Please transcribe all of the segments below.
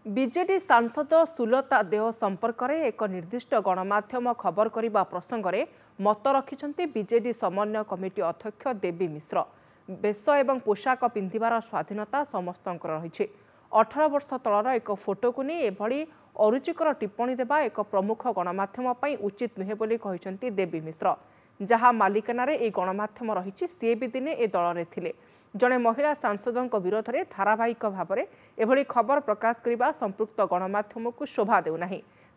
विजेडी सांसद सुलता देव संपर्क में एक निर्दिष्ट गणमाध्यम खबर करने प्रसंग में मत रखिंट विजेडी समन्वय कमिटी अध्यक्ष देवी मिश्र। बेश एवं पोशाक पिंधार स्वाधीनता समस्त रही। 18 वर्ष तलर एक फोटो को नहीं एभली अरुचिकर टिप्पणी देवा एक प्रमुख गणमाध्यम उचित नुहे बोली कहते देवी मिश्र। जहाँ मालिकाना ए गणमाध्यम रही सी भी दिने ए दल में थिले। जड़े महिला सांसदों विरोध में धारावाहिक भाव में एभली खबर प्रकाश करने संपृक्त गणमाध्यम को शोभा देउना।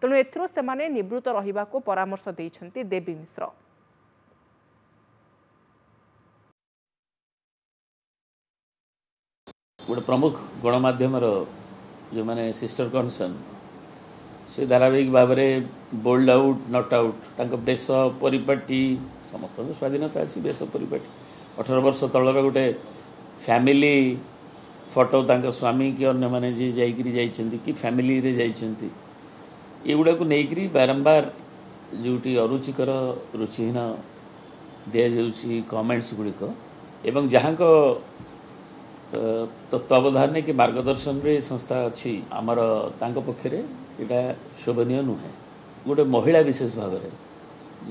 तेणु एथिरो सेमाने निवृत्त रहिबा को परामर्श देइछन्ति देवी मिश्र। गोटे प्रमुख गणमाध्यम जो माने सिस्टर कनसर्न से धारावाहिक भाव में बोल्ड आउट नट आउट तांको बेश परिपाटी समस्त स्वाधीनता अच्छी बेश परिपाटी 18 वर्ष तलर गोटे फैमिली फोटो तांको स्वामी कि अन्य माने जी जाइकरी जाइछन्ति कि फैमिली रे जाइछन्ति एगुड़ा को नेइकरी बारंबार जोटी अरुचिकर रुचिहीन दिया जाउछि कमेंट्स गुड़िक एवं जहाँ को तत्वावधान कि मार्गदर्शन रे संस्था अच्छी आमर तांको पक्षरे एटा शोभनीय नुहे। गोटे महिला विशेष भाव में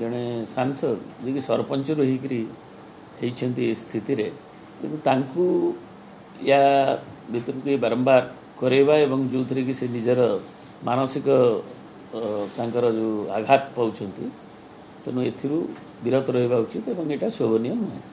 जड़े सांसद जी कि सरपंच होती स्थिति रे तेणु या भीतर को बारंबार करेवा एवं जो थी कि से निजर मानसिक तांकर जो आघात पाँच तेणु एथिरू विरत रहा उचित एवं एटा शोभनीय नुहे।